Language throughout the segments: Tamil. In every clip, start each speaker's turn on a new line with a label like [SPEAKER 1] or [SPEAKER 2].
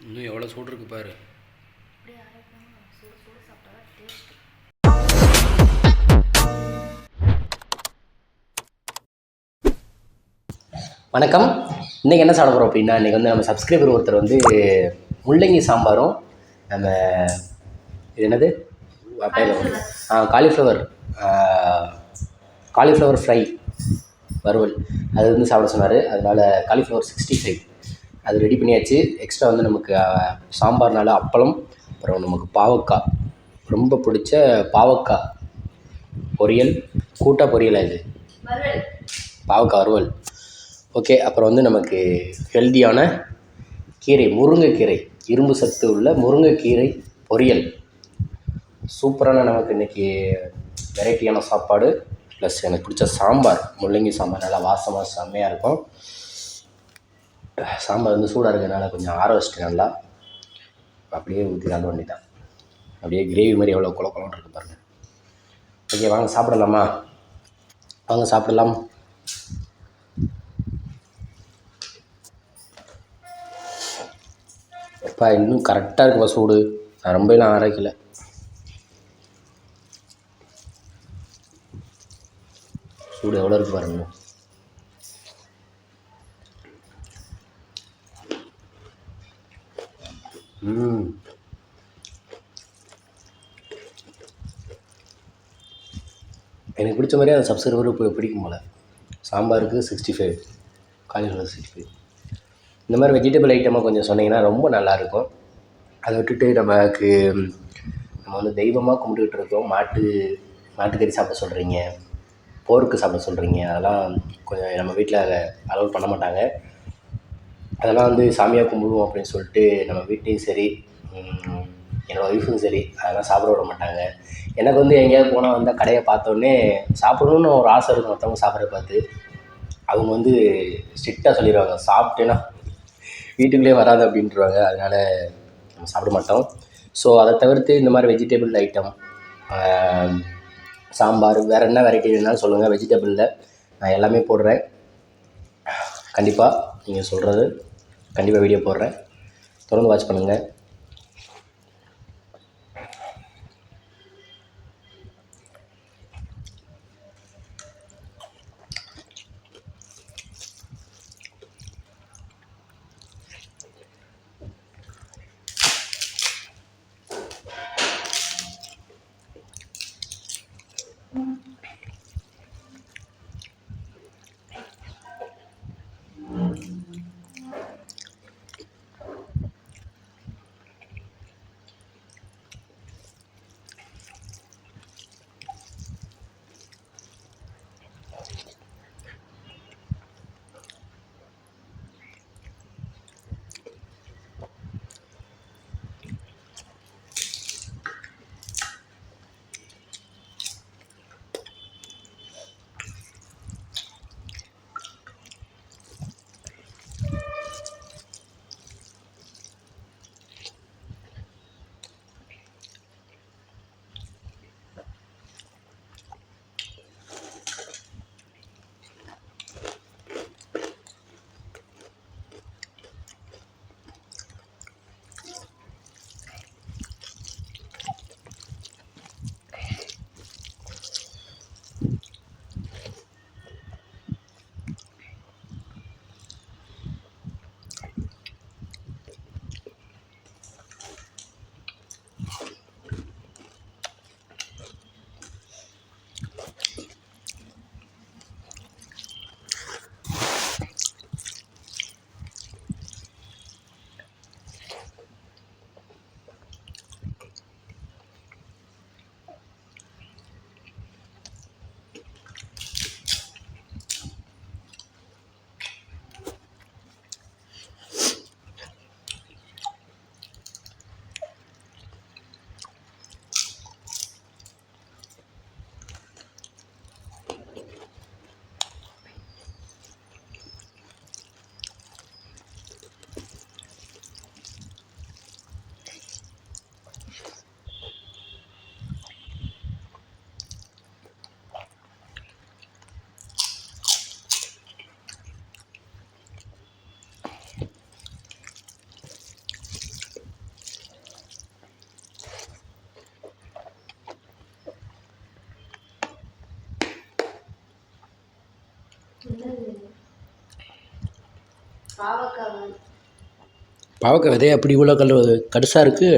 [SPEAKER 1] இன்னும் எவ்வளோ சூடு இருக்குது பாரு.
[SPEAKER 2] வணக்கம். இன்றைக்கி என்ன சாப்பிட போகிறோம் அப்படின்னா, இன்றைக்கி வந்து நம்ம சப்ஸ்கிரைபர் ஒருத்தர் வந்து முள்ளங்கி சாம்பாரும் நம்ம இது என்னது காலிஃப்ளவர் காலிஃப்ளவர் ஃப்ரை வறுவல் அது வந்து சாப்பிட சொன்னார். அதனால் காலிஃப்ளவர் 65 அது ரெடி பண்ணியாச்சு. எக்ஸ்ட்ரா வந்து நமக்கு சாம்பார்னால அப்பளம், அப்புறம் நமக்கு பாவக்காய், ரொம்ப பிடிச்ச பாவக்காய் பொரியல், கூட்டா பொரியலா இது பாவக்காய் வறுவல். ஓகே. அப்புறம் வந்து நமக்கு ஹெல்தியான கீரை, முருங்கைக்கீரை, இரும்பு சத்து உள்ள முருங்கைக்கீரை பொரியல். சூப்பரான நமக்கு இன்றைக்கி வெரைட்டியான சாப்பாடு. ப்ளஸ் எனக்கு பிடிச்ச சாம்பார், முள்ளங்கி சாம்பார் நல்லா வாசமாக செம்மையாக இருக்கும். சாம்பார் வந்து சூடாக இருக்கிறதுனால கொஞ்சம் ஆற வச்சுட்டு நல்லா அப்படியே ஊற்றி ஆட வேண்டியதான். அப்படியே கிரேவி மாதிரி எவ்வளோ குழப்பம்னு இருக்குது பாருங்கள். ஓகே, வாங்க சாப்பிடலாமா? வாங்க சாப்பிடலாம். இப்போ இன்னும் கரெக்டாக இருக்குப்பா சூடு. நான் ரொம்பலாம் ஆராய்க்கல. சூடு எவ்வளோ இருக்குது பாருங்க. எனக்கு பிடிச்ச மாதிரியே அந்த சப்ஸ்கிரைபரும் இப்போ பிடிக்கும் போல். சாம்பாருக்கு 65, காலிஃப்ளவர் 65. இந்த மாதிரி வெஜிடபிள் ஐட்டமாக கொஞ்சம் சொன்னீங்கன்னா ரொம்ப நல்லாயிருக்கும். அதை விட்டுட்டு நம்ம வந்து தெய்வமாக கும்பிட்டுக்கிட்டு இருக்கோம். மாட்டுக்கறி சாப்பிட சொல்கிறீங்க, போருக்கு சாப்பிட சொல்கிறீங்க. அதெல்லாம் கொஞ்சம் நம்ம வீட்டில் அதை அலோவ் பண்ண மாட்டாங்க. அதெல்லாம் வந்து சாமியாக கும்பிடுவோம் அப்படின்னு சொல்லிட்டு நம்ம வீட்லேயும் சரி, என்னோடய ஒய்ஃபும் சரி அதெல்லாம் சாப்பிட விட மாட்டாங்க. எனக்கு வந்து எங்கேயாவது போனால் வந்தால் கடையை பார்த்தோன்னே சாப்பிடணுன்னு ஒரு ஆசை இருக்கும். மற்றவங்க சாப்பிட்றத பார்த்து அவங்க வந்து ஸ்ட்ரிக்டாக சொல்லிடுவாங்க, சாப்பிட்டேன்னா வீட்டுக்குள்ளே வராது அப்படின்ட்டுருவாங்க. அதனால் நம்ம சாப்பிட மாட்டோம். ஸோ அதை தவிர்த்து இந்த மாதிரி வெஜிடபிள் ஐட்டம், சாம்பார், வேறு என்ன வெரைட்டி வேணாலும் சொல்லுங்கள். வெஜிடபிளில் நான் எல்லாமே போடுறேன். கண்டிப்பாக நீங்கள் சொல்கிறது கண்டிப்பாக வீடியோ போடுறேன். தொடர்ந்து வாட்ச் பண்ணுங்கள். பாவக்காய் விதைய அப்படி இவ்வளோ கடுசாக இருக்குது.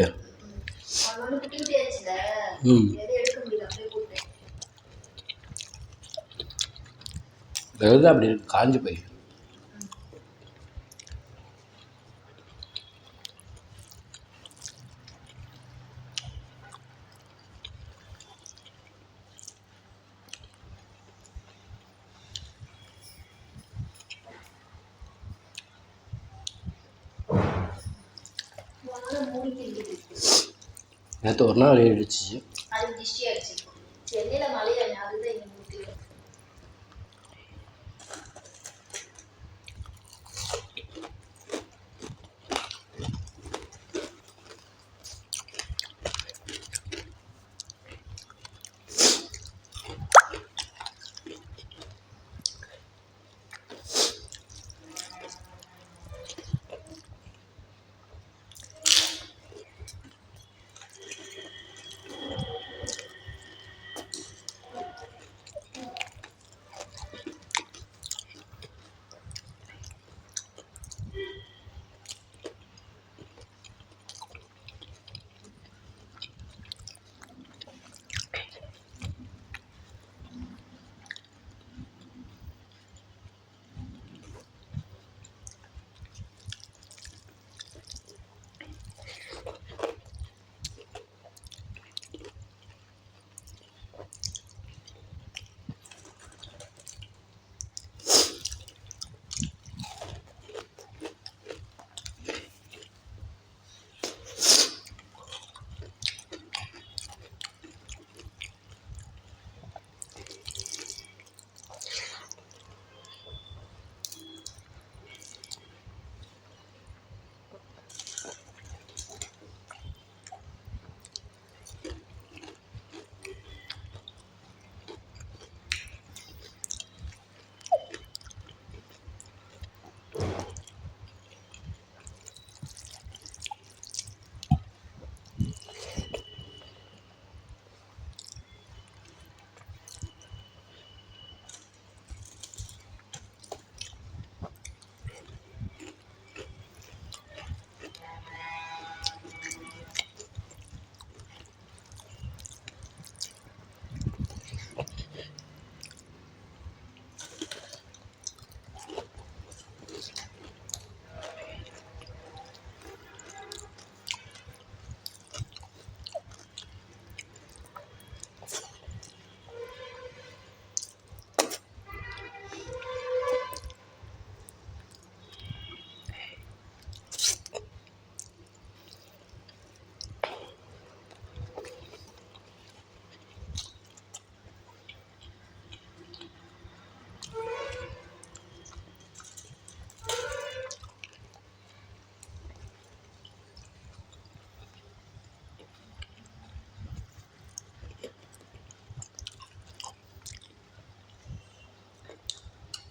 [SPEAKER 2] விதை அப்படி இருக்கு, காஞ்சி போய். நேற்று ஒரு நாள் அடிச்சிச்சு.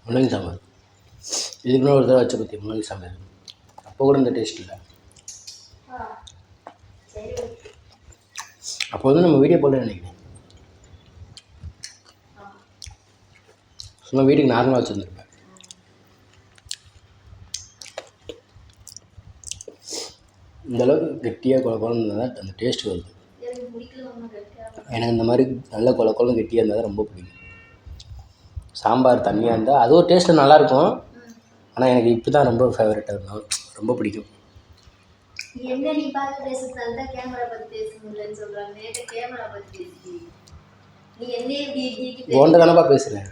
[SPEAKER 2] முள்ளங்கி சாம்பார் இதுக்கு ஒரு தடவை வச்ச பற்றி முள்ளங்கி சாம்பார் அப்போ கூட இந்த டேஸ்ட் இல்லை. அப்போ வந்து நம்ம வீடியோ போட நினைக்கிறேன், சும்மா வீட்டுக்கு நார்மலாக வச்சுருந்துருப்பேன். இந்தளவுக்கு கெட்டியாக குழம்பு இருந்தால் தான் அந்த டேஸ்ட் வருது. எனக்கு இந்த மாதிரி நல்ல குழம்பு கெட்டியாக இருந்தால் தான் ரொம்ப பிடிக்கும். சாம்பார் தண்ணியாக இருந்தால் அது ஒரு டேஸ்ட்டில் நல்லாயிருக்கும். ஆனால் எனக்கு இப்போ தான் ரொம்ப ஃபேவரட்டாக இருக்கும், ரொம்ப பிடிக்கும். போண்ட தானப்பா பேசுகிறேன்.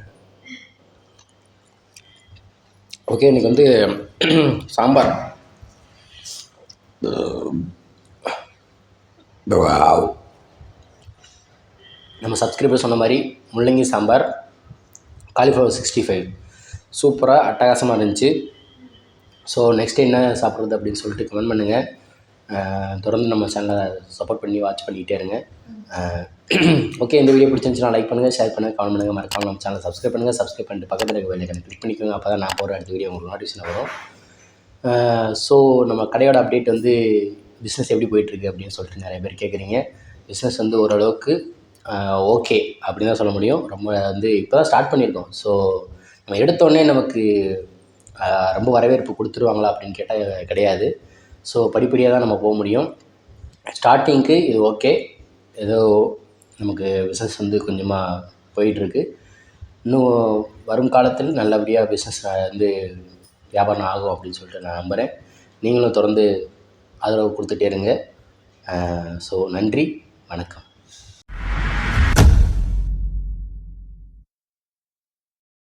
[SPEAKER 2] ஓகே, இன்றைக்கி வந்து சாம்பார் நம்ம சப்ஸ்கிரைபர் சொன்ன மாதிரி முள்ளங்கி சாம்பார், காலிஃப்ளவர் 65 சூப்பராக அட்டகாசமாக இருந்துச்சு. ஸோ நெக்ஸ்ட்டு என்ன சாப்பிட்றது அப்படின்னு சொல்லிட்டு கமெண்ட் பண்ணுங்கள். தொடர்ந்து நம்ம சேனலை சப்போர்ட் பண்ணி வாட்ச் பண்ணிக்கிட்டே இருங்க. ஓகே, இந்த வீடியோ பிடிச்சிருந்துச்சுன்னா லைக் பண்ணுங்கள், ஷேர் பண்ணுங்கள், கமெண்ட் பண்ணுங்கள், மறக்காம நம்ம சேனலை சப்ஸ்கிரைப் பண்ணுங்கள். சப்ஸ்கிரைப் பண்ணிட்டு பக்கத்தில் இருக்க பெல் ஐகானை கிளிக் பண்ணிக்கோங்க. அப்போ தான் நான் போகிற அடுத்த வீடியோ உங்களுக்கு நோட்டிஃபிகேஷன் வரும். ஸோ நம்ம கடையோட அப்டேட் வந்து பிஸ்னஸ் எப்படி போயிட்டுருக்கு அப்படின்னு சொல்லிட்டு நிறைய பேர் கேட்குறீங்க. பிஸ்னஸ் வந்து ஓரளவுக்கு ஓகே அப்படின்னு தான் சொல்ல முடியும். ரொம்ப வந்து இப்போ தான் ஸ்டார்ட் பண்ணியிருக்கோம். ஸோ நம்ம எடுத்தோடனே நமக்கு ரொம்ப வரவேற்பு கொடுத்துருவாங்களா அப்படின்னு கேட்டால் கிடையாது. ஸோ படிப்படியாக தான் நம்ம போக முடியும். ஸ்டார்டிங்க்கு இது ஓகே, ஏதோ நமக்கு பிஸ்னஸ் வந்து கொஞ்சமாக போயிட்டுருக்கு. இன்னும் வரும் காலத்தில் நல்லபடியாக பிஸ்னஸ் வந்து வியாபாரம் ஆகும் அப்படின்னு சொல்லிட்டு நான் நம்புகிறேன். நீங்களும் தொடர்ந்து ஆதரவு கொடுத்துட்டே இருங்க. ஸோ நன்றி, வணக்கம்.